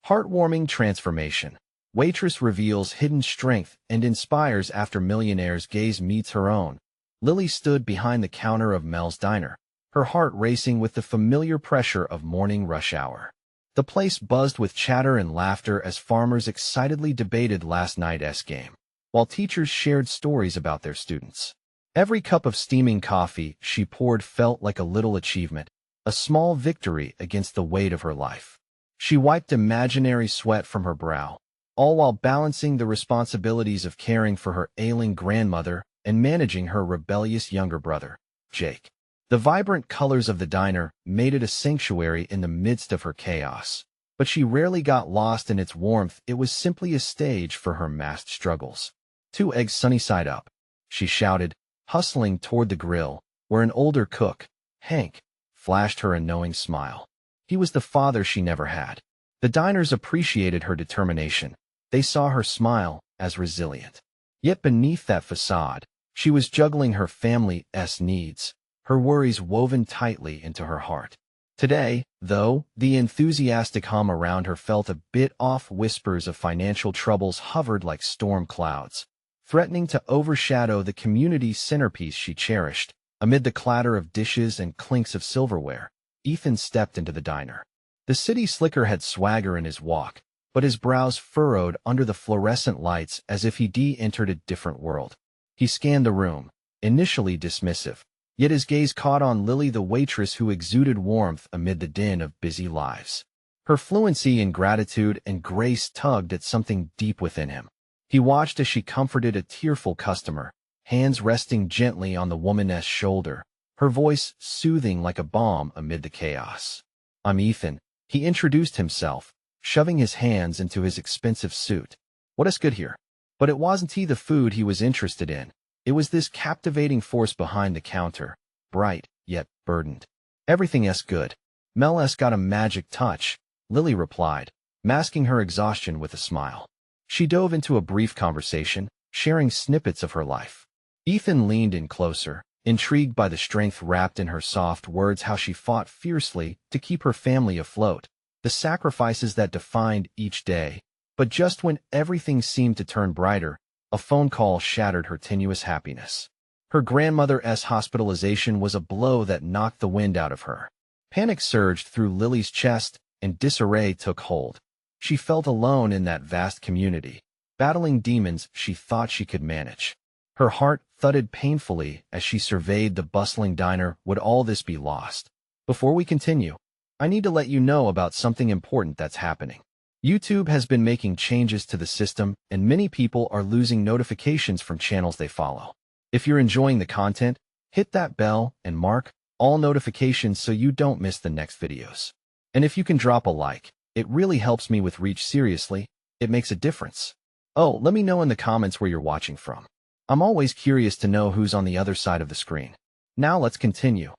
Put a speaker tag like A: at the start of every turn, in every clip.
A: Heartwarming transformation. Waitress reveals hidden strength and inspires after Millionaire's gaze meets her own. Lily stood behind the counter of Mel's diner, her heart racing with the familiar pressure of morning rush hour. The place buzzed with chatter and laughter as farmers excitedly debated last night's game, while teachers shared stories about their students. Every cup of steaming coffee she poured felt like a little achievement, a small victory against the weight of her life. She wiped imaginary sweat from her brow, all while balancing the responsibilities of caring for her ailing grandmother and managing her rebellious younger brother, Jake. The vibrant colors of the diner made it a sanctuary in the midst of her chaos, but she rarely got lost in its warmth. It was simply a stage for her masked struggles. 2 eggs sunny side up, she shouted, hustling toward the grill, where an older cook, Hank, flashed her a knowing smile. He was the father she never had. The diners appreciated her determination. They saw her smile as resilient. Yet beneath that facade, she was juggling her family's needs, her worries woven tightly into her heart. Today, though, the enthusiastic hum around her felt a bit off. Whispers of financial troubles hovered like storm clouds, threatening to overshadow the community centerpiece she cherished. Amid the clatter of dishes and clinks of silverware, Ethan stepped into the diner. The city slicker had swagger in his walk, but his brows furrowed under the fluorescent lights as if he entered a different world. He scanned the room, initially dismissive, yet his gaze caught on Lily, the waitress who exuded warmth amid the din of busy lives. Her fluency in gratitude and grace tugged at something deep within him. He watched as she comforted a tearful customer, hands resting gently on the woman's shoulder, her voice soothing like a balm amid the chaos. "I'm Ethan," he introduced himself, shoving his hands into his expensive suit. "What is good here?" But it wasn't the food he was interested in. It was this captivating force behind the counter, bright, yet burdened. "Everything's good. Mel's got a magic touch," Lily replied, masking her exhaustion with a smile. She dove into a brief conversation, sharing snippets of her life. Ethan leaned in closer, intrigued by the strength wrapped in her soft words, how she fought fiercely to keep her family afloat, the sacrifices that defined each day. But just when everything seemed to turn brighter, a phone call shattered her tenuous happiness. Her grandmother's hospitalization was a blow that knocked the wind out of her. Panic surged through Lily's chest, and disarray took hold. She felt alone in that vast community, battling demons she thought she could manage. Her heart thudded painfully as she surveyed the bustling diner. Would all this be lost? Before we continue, I need to let you know about something important that's happening. YouTube has been making changes to the system, and many people are losing notifications from channels they follow. If you're enjoying the content, hit that bell and mark all notifications so you don't miss the next videos. And if you can drop a like, it really helps me with reach. Seriously, it makes a difference. Oh, let me know in the comments where you're watching from. I'm always curious to know who's on the other side of the screen. Now let's continue.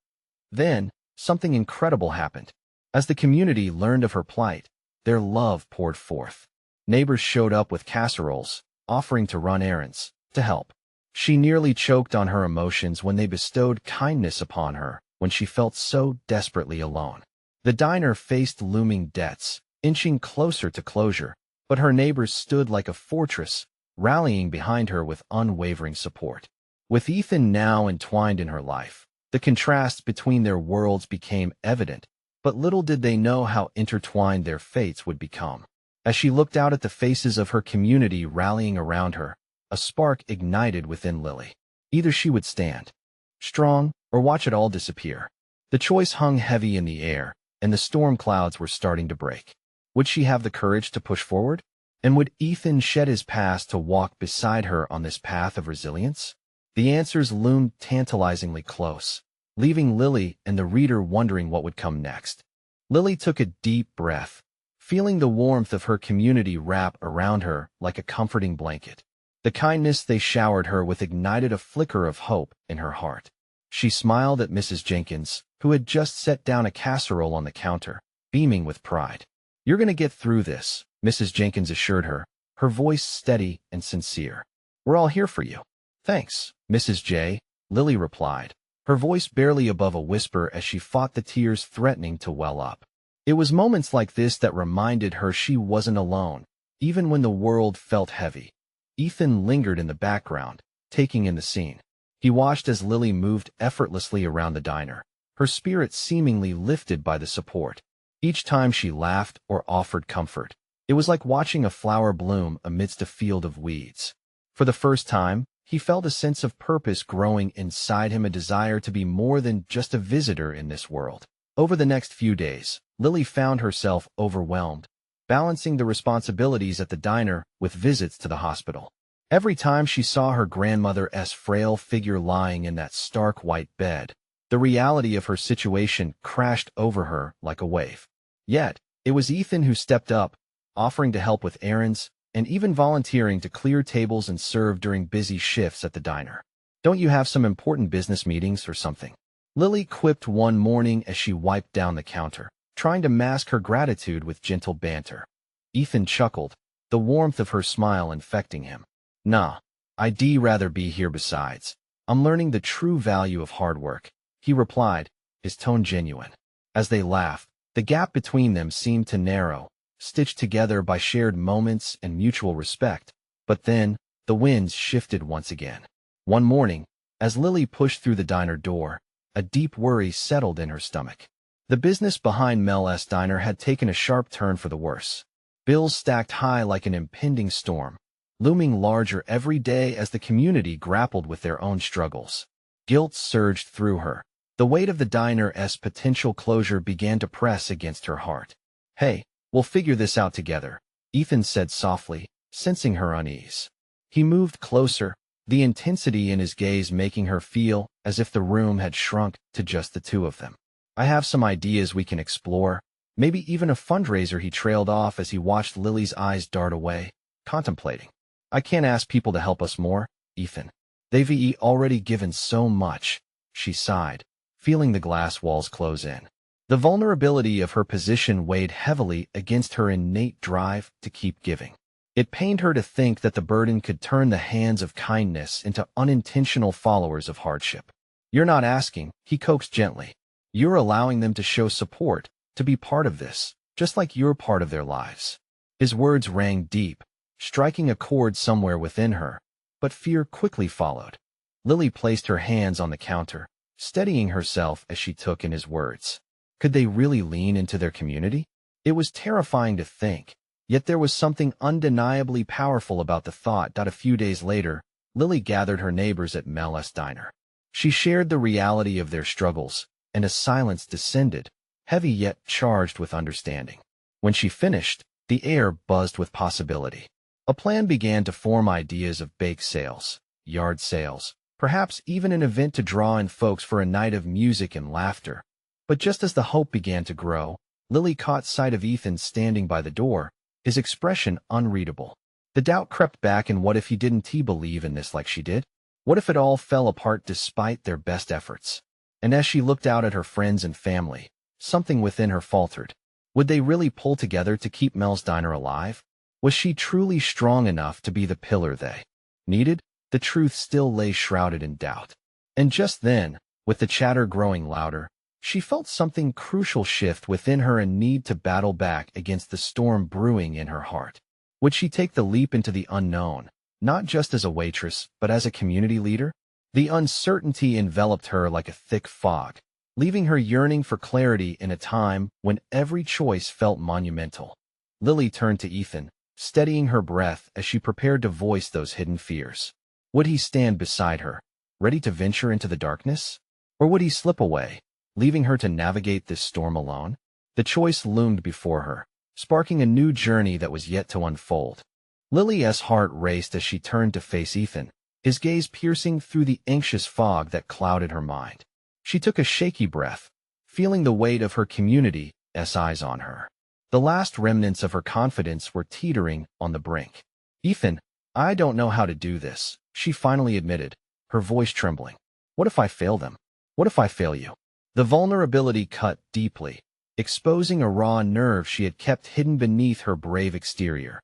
A: Then, something incredible happened. As the community learned of her plight, their love poured forth. Neighbors showed up with casseroles, offering to run errands, to help. She nearly choked on her emotions when they bestowed kindness upon her, when she felt so desperately alone. The diner faced looming debts, inching closer to closure, but her neighbors stood like a fortress, rallying behind her with unwavering support. With Ethan now entwined in her life, the contrast between their worlds became evident, but little did they know how intertwined their fates would become. As she looked out at the faces of her community rallying around her, a spark ignited within Lily. Either she would stand strong or watch it all disappear. The choice hung heavy in the air, and the storm clouds were starting to break. Would she have the courage to push forward? And would Ethan shed his past to walk beside her on this path of resilience? The answers loomed tantalizingly close, leaving Lily and the reader wondering what would come next. Lily took a deep breath, feeling the warmth of her community wrap around her like a comforting blanket. The kindness they showered her with ignited a flicker of hope in her heart. She smiled at Mrs. Jenkins, who had just set down a casserole on the counter, beaming with pride. "You're going to get through this," Mrs. Jenkins assured her, her voice steady and sincere. "We're all here for you." "Thanks, Mrs. J," Lily replied, her voice barely above a whisper as she fought the tears threatening to well up. It was moments like this that reminded her she wasn't alone, even when the world felt heavy. Ethan lingered in the background, taking in the scene. He watched as Lily moved effortlessly around the diner, her spirit seemingly lifted by the support. Each time she laughed or offered comfort, it was like watching a flower bloom amidst a field of weeds. For the first time, he felt a sense of purpose growing inside him, a desire to be more than just a visitor in this world. Over the next few days, Lily found herself overwhelmed, balancing the responsibilities at the diner with visits to the hospital. Every time she saw her grandmother's frail figure lying in that stark white bed, the reality of her situation crashed over her like a wave. Yet, it was Ethan who stepped up, offering to help with errands, and even volunteering to clear tables and serve during busy shifts at the diner. "Don't you have some important business meetings or something?" Lily quipped one morning as she wiped down the counter, trying to mask her gratitude with gentle banter. Ethan chuckled, the warmth of her smile infecting him. "Nah, I'd rather be here besides. I'm learning the true value of hard work," he replied, his tone genuine. As they laughed, the gap between them seemed to narrow, stitched together by shared moments and mutual respect. But then, the winds shifted once again. One morning, as Lily pushed through the diner door, a deep worry settled in her stomach. The business behind Mel's Diner had taken a sharp turn for the worse. Bills stacked high like an impending storm, looming larger every day as the community grappled with their own struggles. Guilt surged through her. The weight of the diner's potential closure began to press against her heart. "Hey, we'll figure this out together," Ethan said softly, sensing her unease. He moved closer, the intensity in his gaze making her feel as if the room had shrunk to just the two of them. "I have some ideas we can explore, maybe even a fundraiser." He trailed off as he watched Lily's eyes dart away, contemplating. "I can't ask people to help us more, Ethan. They've already given so much," she sighed, feeling the glass walls close in. The vulnerability of her position weighed heavily against her innate drive to keep giving. It pained her to think that the burden could turn the hands of kindness into unintentional followers of hardship. "You're not asking," he coaxed gently. "You're allowing them to show support, to be part of this, just like you're part of their lives." His words rang deep, striking a chord somewhere within her, but fear quickly followed. Lily placed her hands on the counter, steadying herself as she took in his words. Could they really lean into their community? It was terrifying to think, yet there was something undeniably powerful about the thought. A few days later, Lily gathered her neighbors at Mel's Diner. She shared the reality of their struggles, and a silence descended, heavy yet charged with understanding. When she finished, the air buzzed with possibility. A plan began to form, ideas of bake sales, yard sales, perhaps even an event to draw in folks for a night of music and laughter. But just as the hope began to grow, Lily caught sight of Ethan standing by the door, his expression unreadable. The doubt crept back, and what if he didn't believe in this like she did? What if it all fell apart despite their best efforts? And as she looked out at her friends and family, something within her faltered. Would they really pull together to keep Mel's Diner alive? Was she truly strong enough to be the pillar they needed? The truth still lay shrouded in doubt. And just then, with the chatter growing louder, she felt something crucial shift within her, a need to battle back against the storm brewing in her heart. Would she take the leap into the unknown, not just as a waitress, but as a community leader? The uncertainty enveloped her like a thick fog, leaving her yearning for clarity in a time when every choice felt monumental. Lily turned to Ethan, steadying her breath as she prepared to voice those hidden fears. Would he stand beside her, ready to venture into the darkness? Or would he slip away, leaving her to navigate this storm alone? The choice loomed before her, sparking a new journey that was yet to unfold. Lily's heart raced as she turned to face Ethan, his gaze piercing through the anxious fog that clouded her mind. She took a shaky breath, feeling the weight of her community's eyes on her. The last remnants of her confidence were teetering on the brink. "Ethan, I don't know how to do this," she finally admitted, her voice trembling. "What if I fail them? What if I fail you?" The vulnerability cut deeply, exposing a raw nerve she had kept hidden beneath her brave exterior.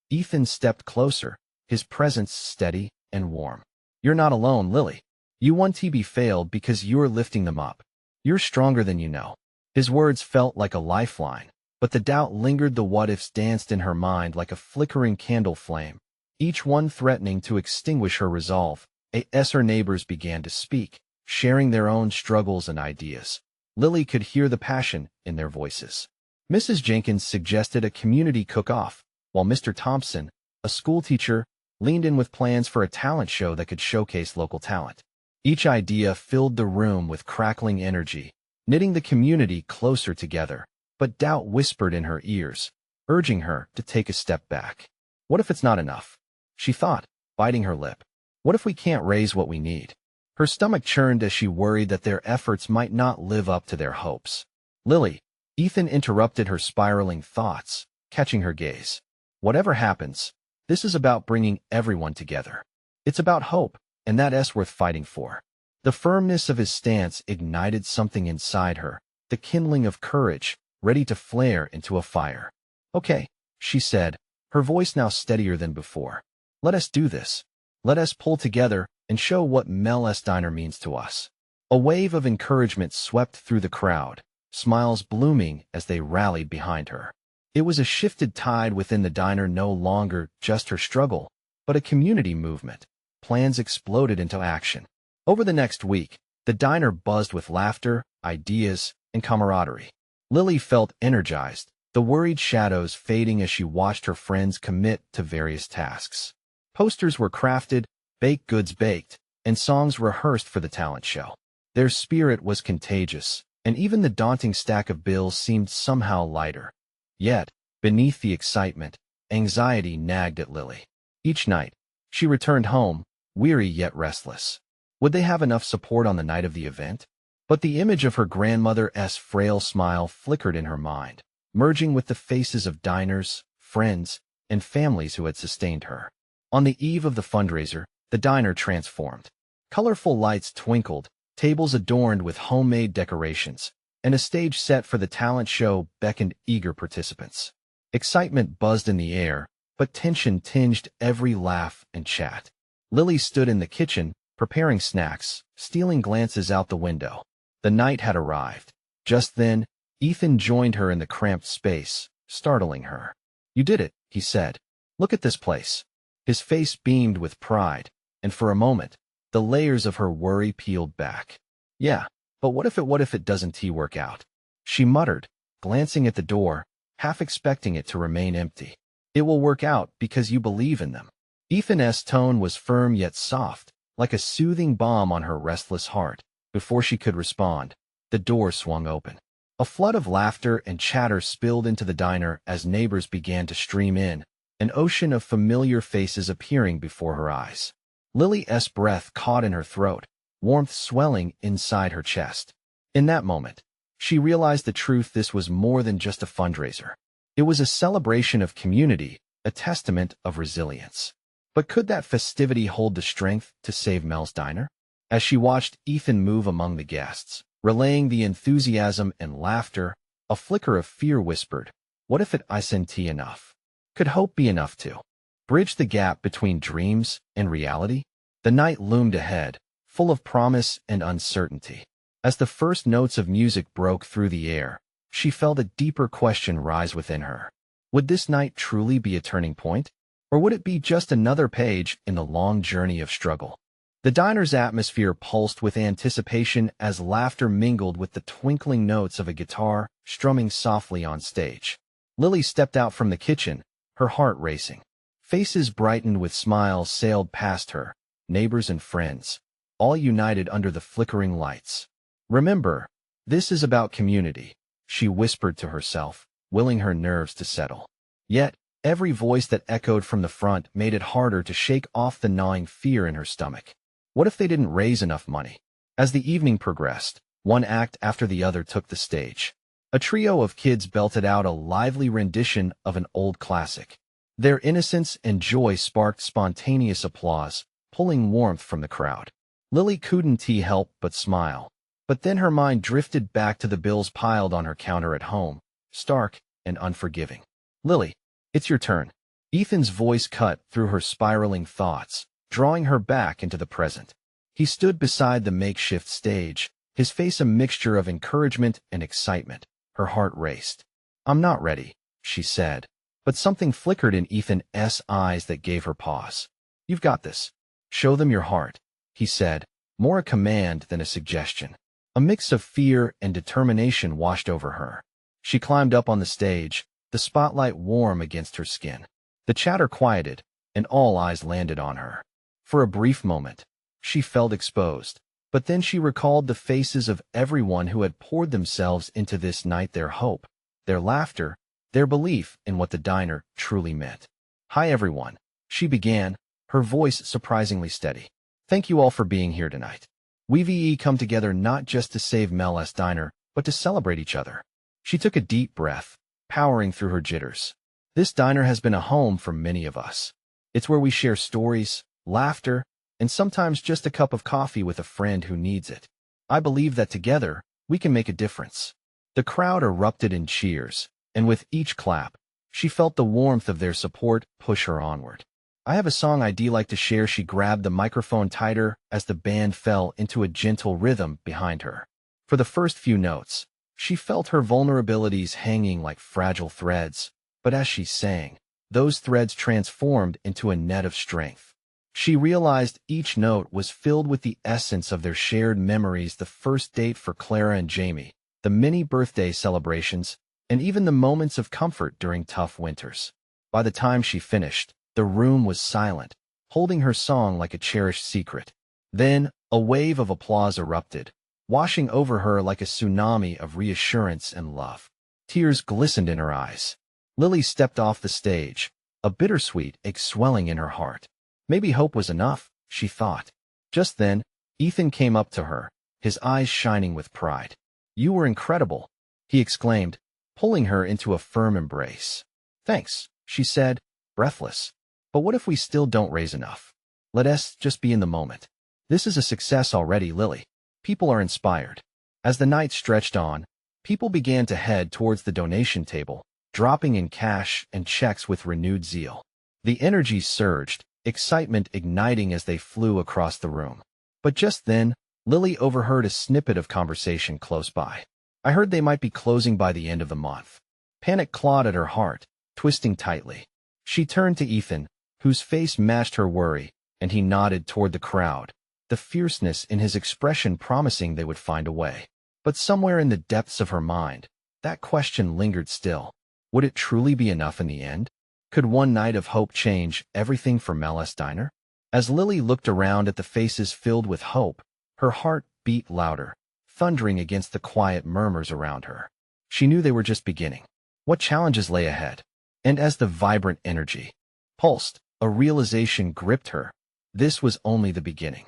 A: Ethan stepped closer, his presence steady and warm. "You're not alone, Lily. You won't be failed because you're lifting them up. You're stronger than you know." His words felt like a lifeline, but the doubt lingered. The what-ifs danced in her mind like a flickering candle flame, each one threatening to extinguish her resolve. As her neighbors began to speak, sharing their own struggles and ideas, Lily could hear the passion in their voices. Mrs. Jenkins suggested a community cook-off, while Mr. Thompson, a schoolteacher, leaned in with plans for a talent show that could showcase local talent. Each idea filled the room with crackling energy, knitting the community closer together, but doubt whispered in her ears, urging her to take a step back. What if it's not enough? She thought, biting her lip. What if we can't raise what we need? Her stomach churned as she worried that their efforts might not live up to their hopes. Lily, Ethan interrupted her spiraling thoughts, catching her gaze. Whatever happens, this is about bringing everyone together. It's about hope, and that's worth fighting for. The firmness of his stance ignited something inside her, the kindling of courage, ready to flare into a fire. Okay, she said, her voice now steadier than before. Let us do this. Let us pull together and show what sDiner means to us. A wave of encouragement swept through the crowd, smiles blooming as they rallied behind her. It was a shifted tide within the diner, no longer just her struggle, but a community movement. Plans exploded into action. Over the next week, the diner buzzed with laughter, ideas, and camaraderie. Lily felt energized, the worried shadows fading as she watched her friends commit to various tasks. Posters were crafted, baked goods baked, and songs rehearsed for the talent show. Their spirit was contagious, and even the daunting stack of bills seemed somehow lighter. Yet, beneath the excitement, anxiety nagged at Lily. Each night, she returned home, weary yet restless. Would they have enough support on the night of the event? But the image of her grandmother's frail smile flickered in her mind, merging with the faces of diners, friends, and families who had sustained her. On the eve of the fundraiser, the diner transformed. Colorful lights twinkled, tables adorned with homemade decorations, and a stage set for the talent show beckoned eager participants. Excitement buzzed in the air, but tension tinged every laugh and chat. Lily stood in the kitchen, preparing snacks, stealing glances out the window. The night had arrived. Just then, Ethan joined her in the cramped space, startling her. You did it, he said. Look at this place. His face beamed with pride, and for a moment, the layers of her worry peeled back. Yeah, but what if it doesn't work out? She muttered, glancing at the door, half expecting it to remain empty. It will work out because you believe in them. Ethan's tone was firm yet soft, like a soothing balm on her restless heart. Before she could respond, the door swung open. A flood of laughter and chatter spilled into the diner as neighbors began to stream in, an ocean of familiar faces appearing before her eyes. Lily's breath caught in her throat, warmth swelling inside her chest. In that moment, she realized the truth. This was more than just a fundraiser. It was a celebration of community, a testament of resilience. But could that festivity hold the strength to save sDiner? As she watched Ethan move among the guests, relaying the enthusiasm and laughter, a flicker of fear whispered, what if it isn't enough? Could hope be enough to bridge the gap between dreams and reality? The night loomed ahead, full of promise and uncertainty. As the first notes of music broke through the air, she felt a deeper question rise within her. Would this night truly be a turning point? Or would it be just another page in the long journey of struggle? The diner's atmosphere pulsed with anticipation as laughter mingled with the twinkling notes of a guitar strumming softly on stage. Lily stepped out from the kitchen, her heart racing. Faces brightened with smiles sailed past her, neighbors and friends, all united under the flickering lights. Remember, this is about community, she whispered to herself, willing her nerves to settle. Yet, every voice that echoed from the front made it harder to shake off the gnawing fear in her stomach. What if they didn't raise enough money? As the evening progressed, one act after the other took the stage. A trio of kids belted out a lively rendition of an old classic. Their innocence and joy sparked spontaneous applause, pulling warmth from the crowd. Lily couldn't help but smile. But then her mind drifted back to the bills piled on her counter at home, stark and unforgiving. Lily, it's your turn. Ethan's voice cut through her spiraling thoughts, drawing her back into the present. He stood beside the makeshift stage, his face a mixture of encouragement and excitement. Her heart raced. I'm not ready, she said. But something flickered in Ethan's eyes that gave her pause. You've got this. Show them your heart, he said, more a command than a suggestion. A mix of fear and determination washed over her. She climbed up on the stage, the spotlight warm against her skin. The chatter quieted, and all eyes landed on her. For a brief moment, she felt exposed. But then she recalled the faces of everyone who had poured themselves into this night, their hope, their laughter, their belief in what the diner truly meant. Hi everyone, she began, her voice surprisingly steady. Thank you all for being here tonight. We've come together not just to save Mel's Diner, but to celebrate each other. She took a deep breath, powering through her jitters. This diner has been a home for many of us. It's where we share stories, laughter, and sometimes just a cup of coffee with a friend who needs it. I believe that together, we can make a difference. The crowd erupted in cheers, and with each clap, she felt the warmth of their support push her onward. I have a song I'd like to share. She grabbed the microphone tighter as the band fell into a gentle rhythm behind her. For the first few notes, she felt her vulnerabilities hanging like fragile threads, but as she sang, those threads transformed into a net of strength. She realized each note was filled with the essence of their shared memories, the first date for Clara and Jamie, the many birthday celebrations, and even the moments of comfort during tough winters. By the time she finished, the room was silent, holding her song like a cherished secret. Then, a wave of applause erupted, washing over her like a tsunami of reassurance and love. Tears glistened in her eyes. Lily stepped off the stage, a bittersweet ache swelling in her heart. Maybe hope was enough, she thought. Just then, Ethan came up to her, his eyes shining with pride. You were incredible, he exclaimed, pulling her into a firm embrace. Thanks, she said, breathless. But what if we still don't raise enough? Let us just be in the moment. This is a success already, Lily. People are inspired. As the night stretched on, people began to head towards the donation table, dropping in cash and checks with renewed zeal. The energy surged, excitement igniting as they flew across the room. But just then, Lily overheard a snippet of conversation close by. I heard they might be closing by the end of the month. Panic clawed at her heart, twisting tightly. She turned to Ethan, whose face matched her worry, and he nodded toward the crowd, the fierceness in his expression promising they would find a way. But somewhere in the depths of her mind, that question lingered still. Would it truly be enough in the end? Could one night of hope change everything for Mel's Diner? As Lily looked around at the faces filled with hope, her heart beat louder, thundering against the quiet murmurs around her. She knew they were just beginning. What challenges lay ahead? And as the vibrant energy pulsed, a realization gripped her. This was only the beginning.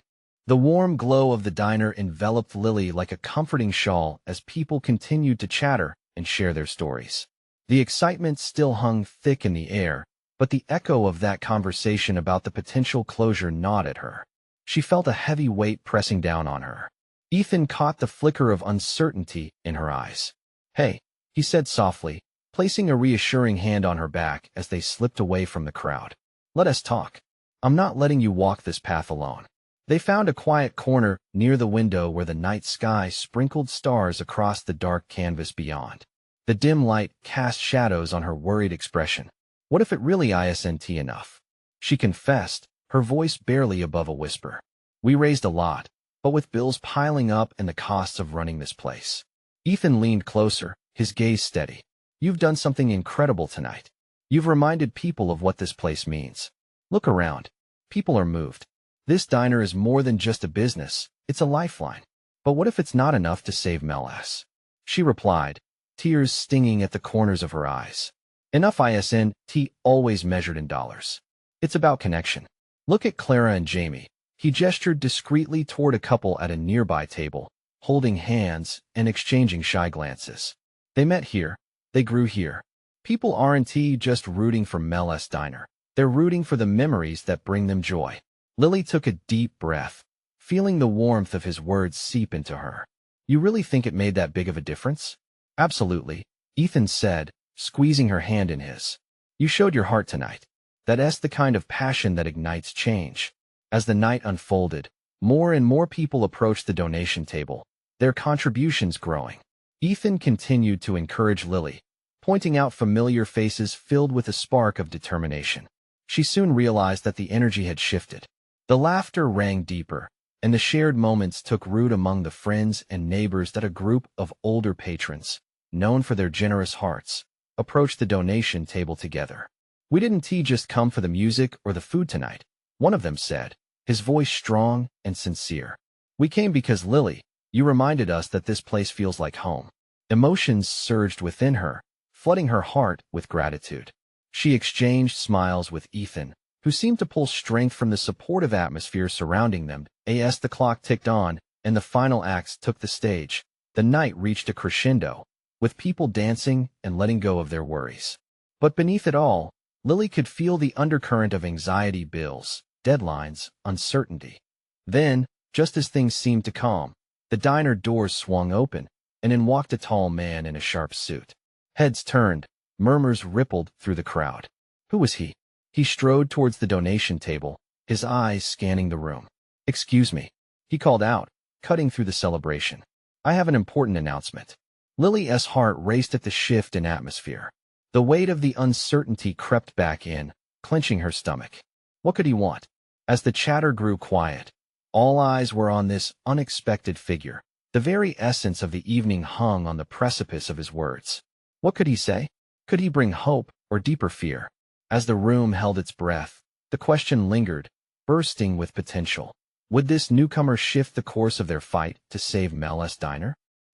A: The warm glow of the diner enveloped Lily like a comforting shawl as people continued to chatter and share their stories. The excitement still hung thick in the air, but the echo of that conversation about the potential closure gnawed at her. She felt a heavy weight pressing down on her. Ethan caught the flicker of uncertainty in her eyes. Hey, he said softly, placing a reassuring hand on her back as they slipped away from the crowd. Let us talk. I'm not letting you walk this path alone. They found a quiet corner near the window where the night sky sprinkled stars across the dark canvas beyond. The dim light cast shadows on her worried expression. What if it really isn't enough? She confessed, her voice barely above a whisper. We raised a lot, but with bills piling up and the costs of running this place. Ethan leaned closer, his gaze steady. You've done something incredible tonight. You've reminded people of what this place means. Look around. People are moved. This diner is more than just a business, it's a lifeline. But what if it's not enough to save Mel's? She replied, tears stinging at the corners of her eyes. Enough isn't always measured in dollars. It's about connection. Look at Clara and Jamie. He gestured discreetly toward a couple at a nearby table, holding hands and exchanging shy glances. They met here. They grew here. People aren't just rooting for Mel's Diner. They're rooting for the memories that bring them joy. Lily took a deep breath, feeling the warmth of his words seep into her. You really think it made that big of a difference? Absolutely, Ethan said, squeezing her hand in his. You showed your heart tonight. That's the kind of passion that ignites change. As the night unfolded, more and more people approached the donation table, their contributions growing. Ethan continued to encourage Lily, pointing out familiar faces filled with a spark of determination. She soon realized that the energy had shifted. The laughter rang deeper, and the shared moments took root among the friends and neighbors that a group of older patrons, known for their generous hearts, approached the donation table together. "We didn't just come for the music or the food tonight," one of them said, his voice strong and sincere. "We came because Lily, you reminded us that this place feels like home." Emotions surged within her, flooding her heart with gratitude. She exchanged smiles with Ethan, who seemed to pull strength from the supportive atmosphere surrounding them. As the clock ticked on and the final acts took the stage, the night reached a crescendo, with people dancing and letting go of their worries. But beneath it all, Lily could feel the undercurrent of anxiety: bills, deadlines, uncertainty. Then, just as things seemed to calm, the diner doors swung open, and in walked a tall man in a sharp suit. Heads turned, murmurs rippled through the crowd. Who was he? He strode towards the donation table, his eyes scanning the room. "Excuse me," he called out, cutting through the celebration. "I have an important announcement." Lily's heart raced at the shift in atmosphere. The weight of the uncertainty crept back in, clenching her stomach. What could he want? As the chatter grew quiet, all eyes were on this unexpected figure. The very essence of the evening hung on the precipice of his words. What could he say? Could he bring hope or deeper fear? As the room held its breath, the question lingered, bursting with potential. Would this newcomer shift the course of their fight to save sDiner?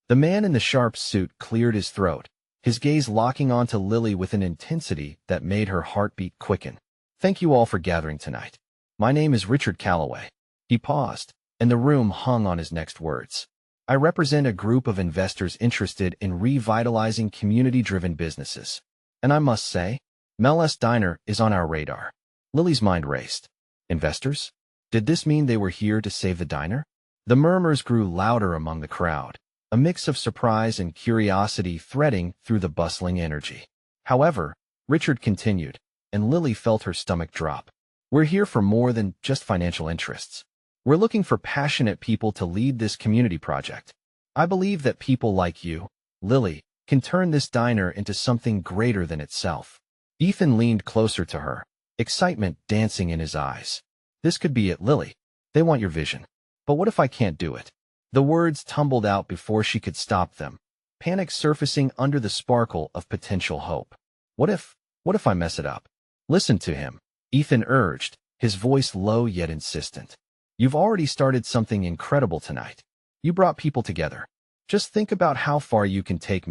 A: The man in the sharp suit cleared his throat, his gaze locking onto Lily with an intensity that made her heartbeat quicken. "Thank you all for gathering tonight. My name is Richard Calloway." He paused, and the room hung on his next words. "I represent a group of investors interested in revitalizing community-driven businesses. And I must say, sDiner is on our radar." Lily's mind raced. Investors? Did this mean they were here to save the diner? The murmurs grew louder among the crowd, a mix of surprise and curiosity threading through the bustling energy. However, Richard continued, and Lily felt her stomach drop. "We're here for more than just financial interests. We're looking for passionate people to lead this community project. I believe that people like you, Lily, can turn this diner into something greater than itself." Ethan leaned closer to her, excitement dancing in his eyes. "This could be it, Lily. They want your vision. But what if I can't do it?" The words tumbled out before she could stop them, panic surfacing under the sparkle of potential hope. What if I mess it up?" "Listen to him," Ethan urged, his voice low yet insistent. "You've already started something incredible tonight. You brought people together. Just think about how far you can take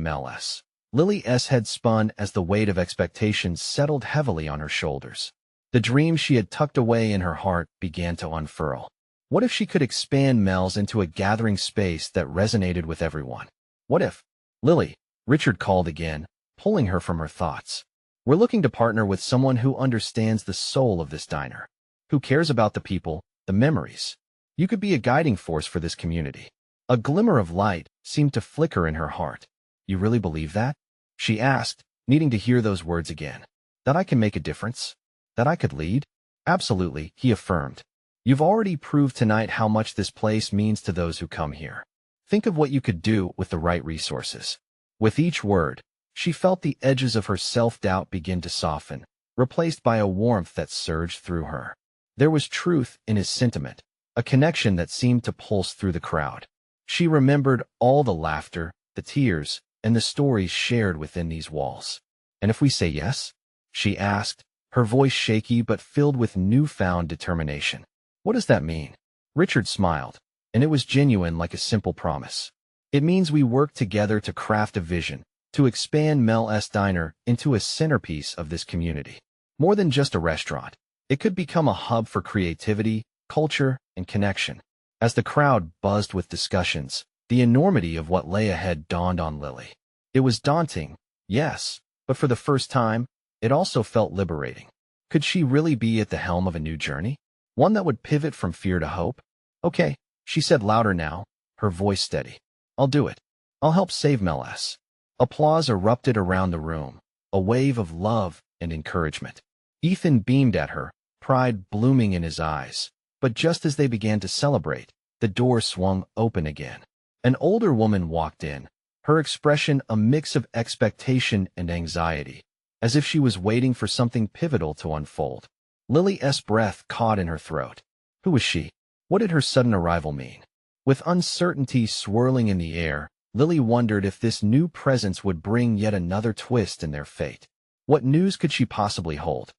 A: Lily's head spun as the weight of expectations settled heavily on her shoulders. The dream she had tucked away in her heart began to unfurl. What if she could expand Mel's into a gathering space that resonated with everyone? What if— "Lily," Richard called again, pulling her from her thoughts. "We're looking to partner with someone who understands the soul of this diner, who cares about the people, the memories. You could be a guiding force for this community." A glimmer of light seemed to flicker in her heart. "You really believe that?" she asked, needing to hear those words again. "That I can make a difference? That I could lead?" "Absolutely," he affirmed. "You've already proved tonight how much this place means to those who come here. Think of what you could do with the right resources." With each word, she felt the edges of her self-doubt begin to soften, replaced by a warmth that surged through her. There was truth in his sentiment, a connection that seemed to pulse through the crowd. She remembered all the laughter, the tears, and the stories shared within these walls. "And if we say yes?" she asked, her voice shaky but filled with newfound determination. "What does that mean?" Richard smiled, and it was genuine, like a simple promise. "It means we work together to craft a vision, to expand sDiner into a centerpiece of this community. More than just a restaurant, it could become a hub for creativity, culture, and connection." As the crowd buzzed with discussions, the enormity of what lay ahead dawned on Lily. It was daunting, yes, but for the first time, it also felt liberating. Could she really be at the helm of a new journey? One that would pivot from fear to hope? "Okay," she said louder now, her voice steady. "I'll do it. I'll help save Meles." Applause erupted around the room, a wave of love and encouragement. Ethan beamed at her, pride blooming in his eyes. But just as they began to celebrate, the door swung open again. An older woman walked in, her expression a mix of expectation and anxiety, as if she was waiting for something pivotal to unfold. Lily's breath caught in her throat. Who was she? What did her sudden arrival mean? With uncertainty swirling in the air, Lily wondered if this new presence would bring yet another twist in their fate. What news could she possibly hold?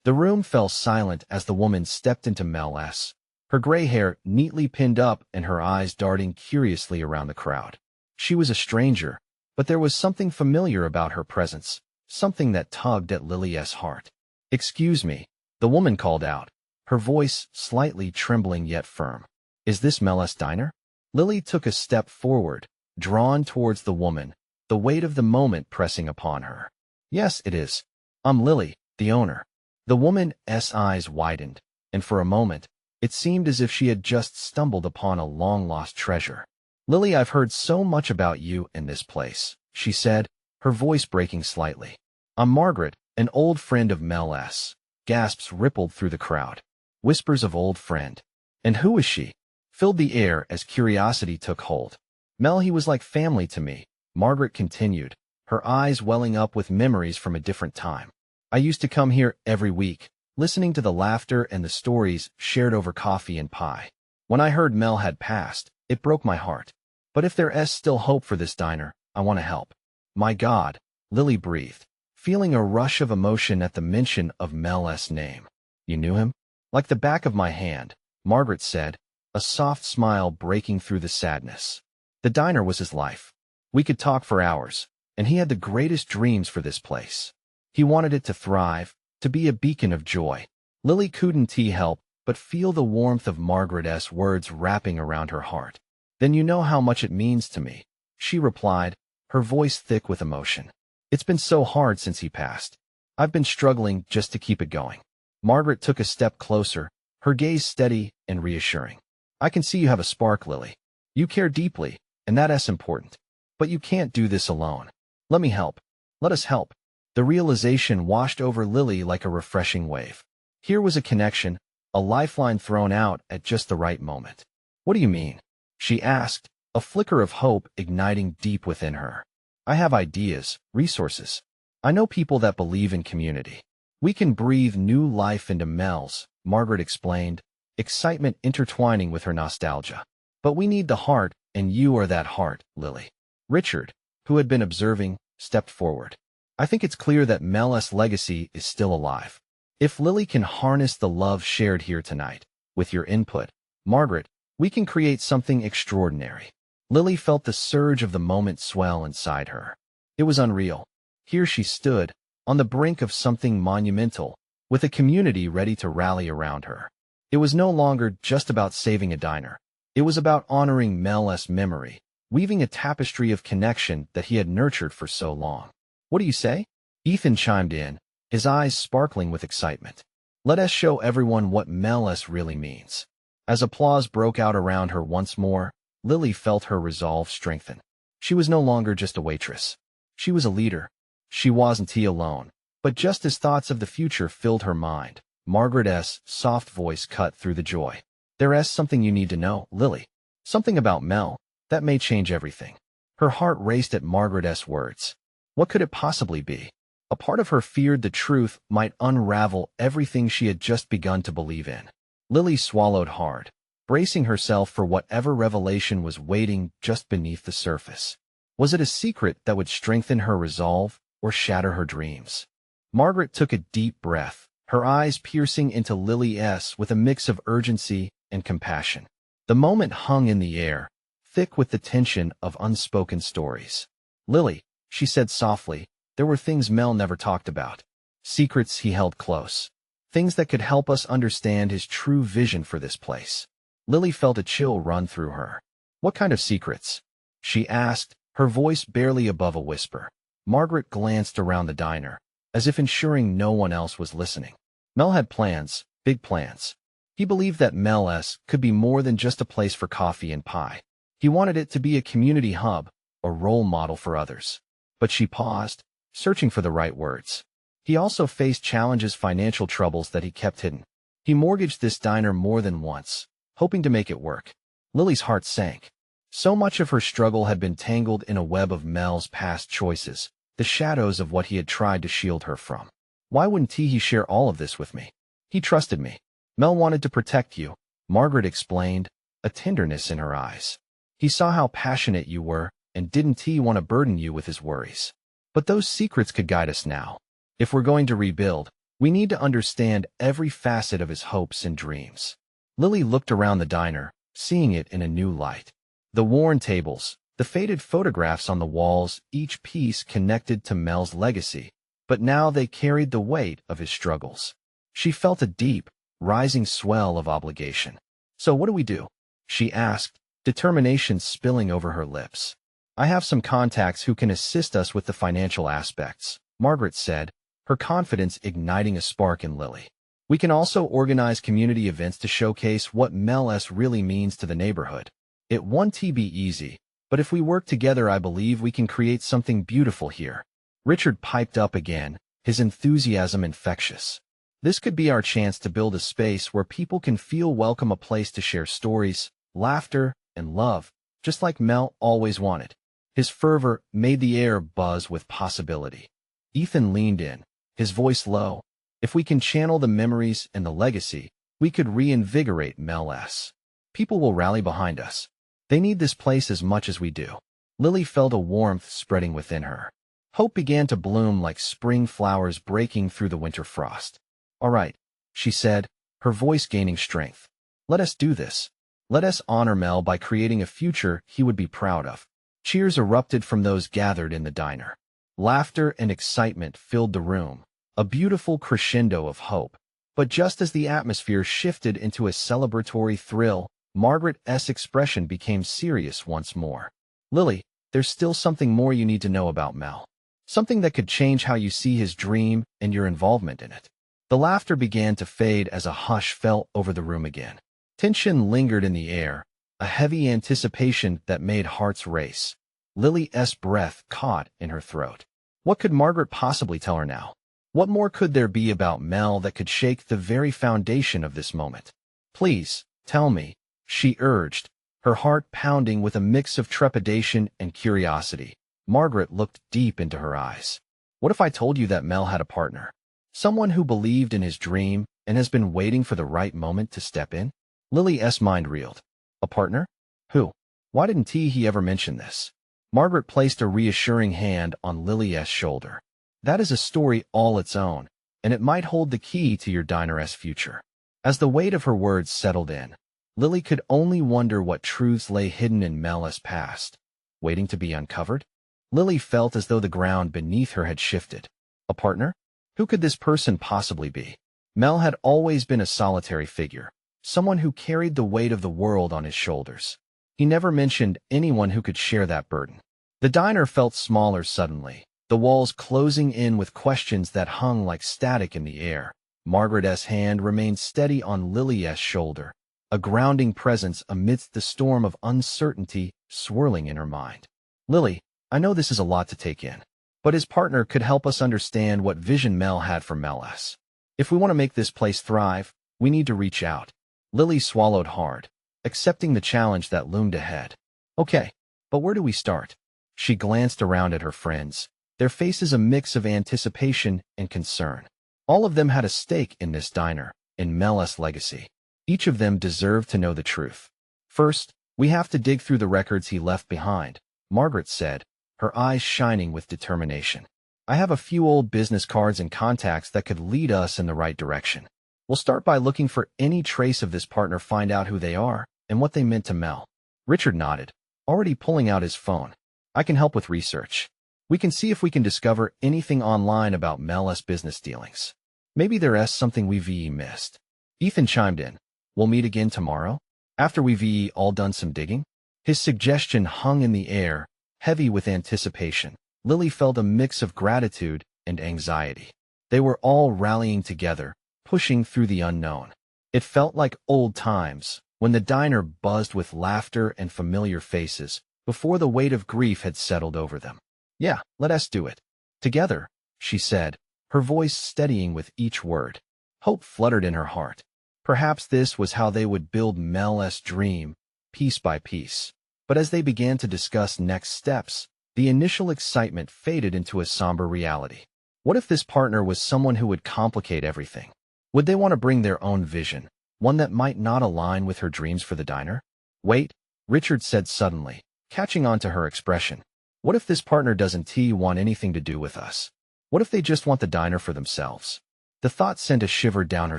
A: The room fell silent as the woman stepped into Mel's, her gray hair neatly pinned up and her eyes darting curiously around the crowd. She was a stranger, but there was something familiar about her presence, something that tugged at Lily's heart. "Excuse me," the woman called out, her voice slightly trembling yet firm. "Is this Millionaire Diner?" Lily took a step forward, drawn towards the woman, the weight of the moment pressing upon her. "Yes, it is. I'm Lily, the owner." The woman's eyes widened, and for a moment, it seemed as if she had just stumbled upon a long-lost treasure. "Lily, I've heard so much about you in this place," she said, her voice breaking slightly. "I'm Margaret, an old friend of Mel's." Gasps rippled through the crowd. Whispers of old friend. "And who is she?" filled the air as curiosity took hold. "Mel, he was like family to me," Margaret continued, her eyes welling up with memories from a different time. "I used to come here every week, listening to the laughter and the stories shared over coffee and pie. When I heard Mel had passed, it broke my heart. But if there's still hope for this diner, I want to help." "My God," Lily breathed, feeling a rush of emotion at the mention of Mel's name. "You knew him?" "Like the back of my hand," Margaret said, a soft smile breaking through the sadness. "The diner was his life. We could talk for hours, and he had the greatest dreams for this place. He wanted it to thrive, to be a beacon of joy." Lily couldn't help but feel the warmth of Margaret's words wrapping around her heart. "Then you know how much it means to me," she replied, her voice thick with emotion. "It's been so hard since he passed. I've been struggling just to keep it going." Margaret took a step closer, her gaze steady and reassuring. "I can see you have a spark, Lily. You care deeply, and that's important. But you can't do this alone. Let me help. Let us help." The realization washed over Lily like a refreshing wave. Here was a connection, a lifeline thrown out at just the right moment. "What do you mean?" she asked, a flicker of hope igniting deep within her. "I have ideas, resources. I know people that believe in community. We can breathe new life into Mel's," Margaret explained, excitement intertwining with her nostalgia. "But we need the heart, and you are that heart, Lily." Richard, who had been observing, stepped forward. "I think it's clear that Mel's legacy is still alive. If Lily can harness the love shared here tonight, with your input, Margaret, we can create something extraordinary." Lily felt the surge of the moment swell inside her. It was unreal. Here she stood, on the brink of something monumental, with a community ready to rally around her. It was no longer just about saving a diner. It was about honoring Mel's memory, weaving a tapestry of connection that he had nurtured for so long. "What do you say?" Ethan chimed in, his eyes sparkling with excitement. "Let us show everyone what Mel's really means." As applause broke out around her once more, Lily felt her resolve strengthen. She was no longer just a waitress. She was a leader. She wasn't alone. But just as thoughts of the future filled her mind, Margaret's soft voice cut through the joy. "There's something you need to know, Lily. Something about Mel that may change everything." Her heart raced at Margaret's words. What could it possibly be? A part of her feared the truth might unravel everything she had just begun to believe in. Lily swallowed hard, bracing herself for whatever revelation was waiting just beneath the surface. Was it a secret that would strengthen her resolve or shatter her dreams? Margaret took a deep breath, her eyes piercing into Lily's with a mix of urgency and compassion. The moment hung in the air, thick with the tension of unspoken stories. "Lily," she said softly, "there were things Mel never talked about. Secrets he held close. Things that could help us understand his true vision for this place." Lily felt a chill run through her. "What kind of secrets?" she asked, her voice barely above a whisper. Margaret glanced around the diner, as if ensuring no one else was listening. Mel had plans, big plans. He believed that Mel's could be more than just a place for coffee and pie. He wanted it to be a community hub, a role model for others. But she paused, searching for the right words. He also faced challenges, financial troubles that he kept hidden. He mortgaged this diner more than once, hoping to make it work. Lily's heart sank. So much of her struggle had been tangled in a web of Mel's past choices, the shadows of what he had tried to shield her from. Why wouldn't he share all of this with me? He trusted me. Mel wanted to protect you, Margaret explained, a tenderness in her eyes. He saw how passionate you were, and didn't he want to burden you with his worries? But those secrets could guide us now. If we're going to rebuild, we need to understand every facet of his hopes and dreams. Lily looked around the diner, seeing it in a new light. The worn tables, the faded photographs on the walls, each piece connected to Mel's legacy, but now they carried the weight of his struggles. She felt a deep, rising swell of obligation. So what do we do? She asked, determination spilling over her lips. I have some contacts who can assist us with the financial aspects, Margaret said, her confidence igniting a spark in Lily. We can also organize community events to showcase what Mel really means to the neighborhood. It won't be easy, but if we work together I believe we can create something beautiful here. Richard piped up again, his enthusiasm infectious. This could be our chance to build a space where people can feel welcome, a place to share stories, laughter, and love, just like Mel always wanted. His fervor made the air buzz with possibility. Ethan leaned in, his voice low. If we can channel the memories and the legacy, we could reinvigorate Mel's. People will rally behind us. They need this place as much as we do. Lily felt a warmth spreading within her. Hope began to bloom like spring flowers breaking through the winter frost. All right, she said, her voice gaining strength. Let us do this. Let us honor Mel by creating a future he would be proud of. Cheers erupted from those gathered in the diner. Laughter and excitement filled the room, a beautiful crescendo of hope. But just as the atmosphere shifted into a celebratory thrill, Margaret's expression became serious once more. Lily, there's still something more you need to know about Mel. Something that could change how you see his dream and your involvement in it. The laughter began to fade as a hush fell over the room again. Tension lingered in the air, a heavy anticipation that made hearts race. Lily's breath caught in her throat. What could Margaret possibly tell her now? What more could there be about Mel that could shake the very foundation of this moment? Please, tell me, she urged, her heart pounding with a mix of trepidation and curiosity. Margaret looked deep into her eyes. What if I told you that Mel had a partner? Someone who believed in his dream and has been waiting for the right moment to step in? Lily's mind reeled. A partner? Who? Why didn't he ever mention this? Margaret placed a reassuring hand on Lily's shoulder. That is a story all its own, and it might hold the key to your diner's future. As the weight of her words settled in, Lily could only wonder what truths lay hidden in Mel's past, waiting to be uncovered. Lily felt as though the ground beneath her had shifted. A partner? Who could this person possibly be? Mel had always been a solitary figure, someone who carried the weight of the world on his shoulders. He never mentioned anyone who could share that burden. The diner felt smaller suddenly, the walls closing in with questions that hung like static in the air. Margaret's hand remained steady on Lily's shoulder, a grounding presence amidst the storm of uncertainty swirling in her mind. Lily, I know this is a lot to take in, but his partner could help us understand what vision Mel had for Mel's. If we want to make this place thrive, we need to reach out. Lily swallowed hard, accepting the challenge that loomed ahead. Okay, but where do we start? She glanced around at her friends, their faces a mix of anticipation and concern. All of them had a stake in this diner, in Mel's legacy. Each of them deserved to know the truth. First, we have to dig through the records he left behind, Margaret said, her eyes shining with determination. I have a few old business cards and contacts that could lead us in the right direction. We'll start by looking for any trace of this partner, find out who they are and what they meant to Mel. Richard nodded, already pulling out his phone. I can help with research. We can see if we can discover anything online about Mel's business dealings. Maybe there's something we've missed. Ethan chimed in. We'll meet again tomorrow, after we've all done some digging? His suggestion hung in the air, heavy with anticipation. Lily felt a mix of gratitude and anxiety. They were all rallying together, pushing through the unknown. It felt like old times, when the diner buzzed with laughter and familiar faces, before the weight of grief had settled over them. Yeah, let us do it. Together, she said, her voice steadying with each word. Hope fluttered in her heart. Perhaps this was how they would build Mel's dream, piece by piece. But as they began to discuss next steps, the initial excitement faded into a somber reality. What if this partner was someone who would complicate everything? Would they want to bring their own vision, one that might not align with her dreams for the diner? Wait, Richard said suddenly, catching on to her expression. What if this partner doesn't want anything to do with us? What if they just want the diner for themselves? The thought sent a shiver down her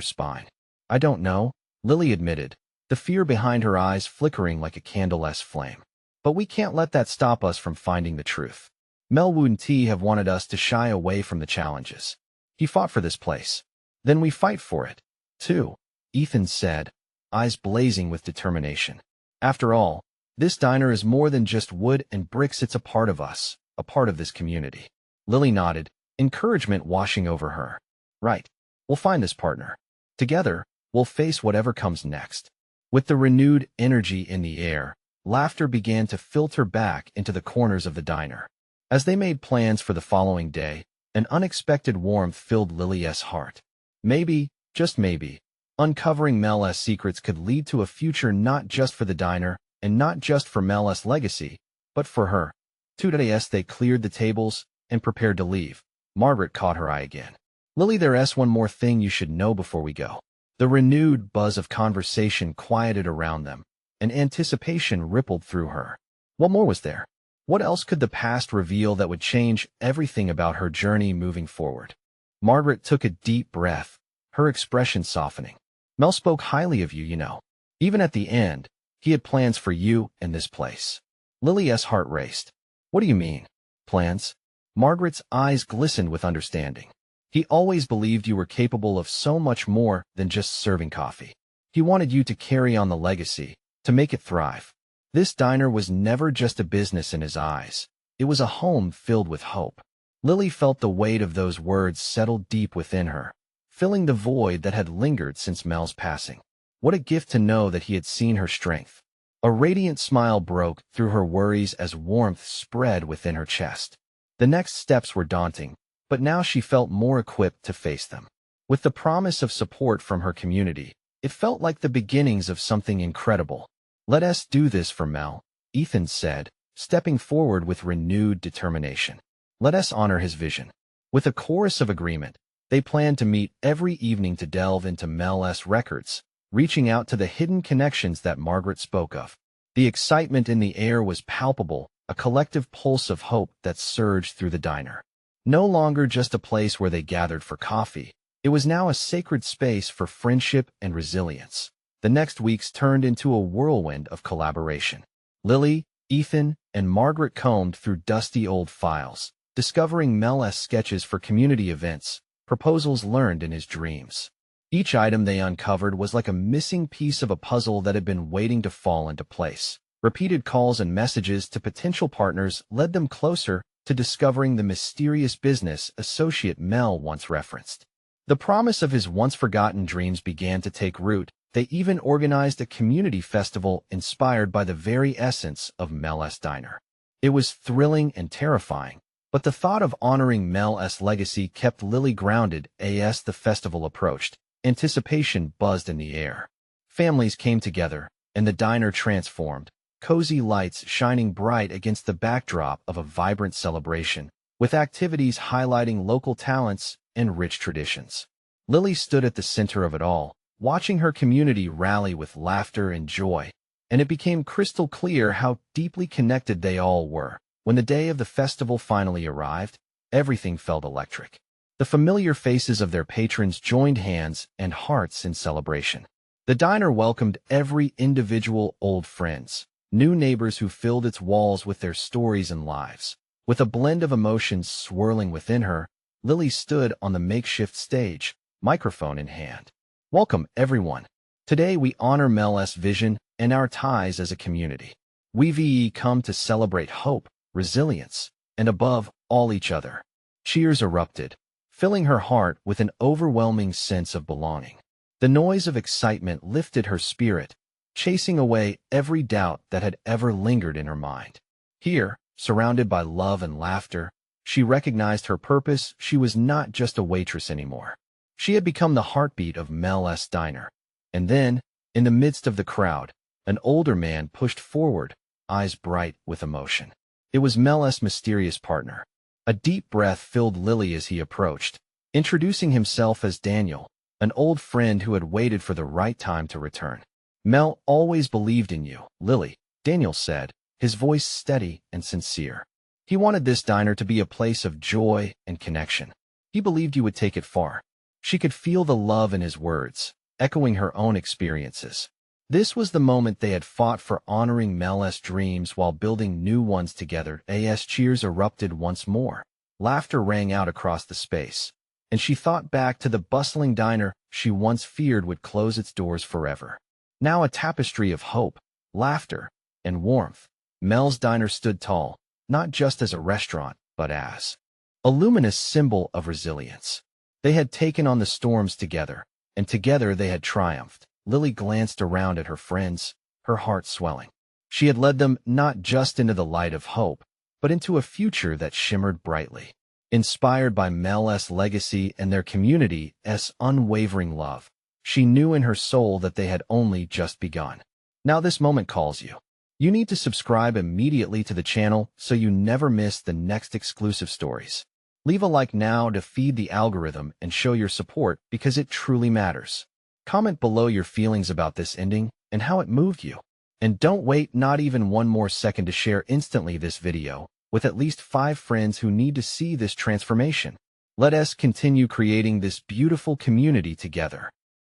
A: spine. I don't know, Lily admitted, the fear behind her eyes flickering like a candle-less flame. But we can't let that stop us from finding the truth. Mel wouldn't have wanted us to shy away from the challenges. He fought for this place. Then we fight for it, too, Ethan said, eyes blazing with determination. After all, this diner is more than just wood and bricks. It's a part of us, a part of this community. Lily nodded, encouragement washing over her. Right. We'll find this partner. Together, we'll face whatever comes next. With the renewed energy in the air, laughter began to filter back into the corners of the diner. As they made plans for the following day, an unexpected warmth filled Lily's heart. Maybe, just maybe, uncovering Mel's secrets could lead to a future not just for the diner and not just for Mel's legacy, but for her. Today they cleared the tables and prepared to leave. Margaret caught her eye again. Lily, there's one more thing you should know before we go. The renewed buzz of conversation quieted around them, and anticipation rippled through her. What more was there? What else could the past reveal that would change everything about her journey moving forward? Margaret took a deep breath, her expression softening. Mel spoke highly of you, Even at the end, he had plans for you and this place. Lily's heart raced. What do you mean? Plans? Margaret's eyes glistened with understanding. He always believed you were capable of so much more than just serving coffee. He wanted you to carry on the legacy, to make it thrive. This diner was never just a business in his eyes. It was a home filled with hope. Lily felt the weight of those words settle deep within her, filling the void that had lingered since Mel's passing. What a gift to know that he had seen her strength. A radiant smile broke through her worries as warmth spread within her chest. The next steps were daunting, but now she felt more equipped to face them. With the promise of support from her community, it felt like the beginnings of something incredible. Let us do this for Mel, Ethan said, stepping forward with renewed determination. Let us honor his vision. With a chorus of agreement, they planned to meet every evening to delve into Mel's records, reaching out to the hidden connections that Margaret spoke of. The excitement in the air was palpable, a collective pulse of hope that surged through the diner. No longer just a place where they gathered for coffee, it was now a sacred space for friendship and resilience. The next weeks turned into a whirlwind of collaboration. Lily, Ethan, and Margaret combed through dusty old files, discovering Mel's sketches for community events, proposals learned in his dreams. Each item they uncovered was like a missing piece of a puzzle that had been waiting to fall into place. Repeated calls and messages to potential partners led them closer to discovering the mysterious business associate Mel once referenced. The promise of his once-forgotten dreams began to take root. They even organized a community festival inspired by the very essence of Mel's Diner. It was thrilling and terrifying, but the thought of honoring Mel's legacy kept Lily grounded as the festival approached. Anticipation buzzed in the air. Families came together, and the diner transformed, cozy lights shining bright against the backdrop of a vibrant celebration, with activities highlighting local talents and rich traditions. Lily stood at the center of it all, watching her community rally with laughter and joy, and it became crystal clear how deeply connected they all were. When the day of the festival finally arrived, everything felt electric. The familiar faces of their patrons joined hands and hearts in celebration. The diner welcomed every individual, old friends, new neighbors who filled its walls with their stories and lives. With a blend of emotions swirling within her, Lily stood on the makeshift stage, microphone in hand. Welcome, everyone. Today we honor Mel's vision and our ties as a community. We've come to celebrate hope, resilience, and above all each other. Cheers erupted, filling her heart with an overwhelming sense of belonging. The noise of excitement lifted her spirit, chasing away every doubt that had ever lingered in her mind. Here, surrounded by love and laughter, she recognized her purpose. She was not just a waitress anymore. She had become the heartbeat of Mel's Diner. And then, in the midst of the crowd, an older man pushed forward, eyes bright with emotion. It was Mel's mysterious partner. A deep breath filled Lily as he approached, introducing himself as Daniel, an old friend who had waited for the right time to return. Mel always believed in you, Lily, Daniel said, his voice steady and sincere. He wanted this diner to be a place of joy and connection. He believed you would take it far. She could feel the love in his words, echoing her own experiences. This was the moment they had fought for, honoring Mel's dreams while building new ones together. As cheers erupted once more. Laughter rang out across the space, and she thought back to the bustling diner she once feared would close its doors forever. Now a tapestry of hope, laughter, and warmth, Mel's Diner stood tall, not just as a restaurant, but as a luminous symbol of resilience. They had taken on the storms together, and together they had triumphed. Lily glanced around at her friends, her heart swelling. She had led them not just into the light of hope, but into a future that shimmered brightly. Inspired by Mel's legacy and their community's unwavering love, she knew in her soul that they had only just begun. Now this moment calls you. You need to subscribe immediately to the channel so you never miss the next exclusive stories. Leave a like now to feed the algorithm and show your support because it truly matters. Comment below your feelings about this ending and how it moved you. And don't wait not even one more second to share instantly this video with at least 5 friends who need to see this transformation. Let us continue creating this beautiful community together.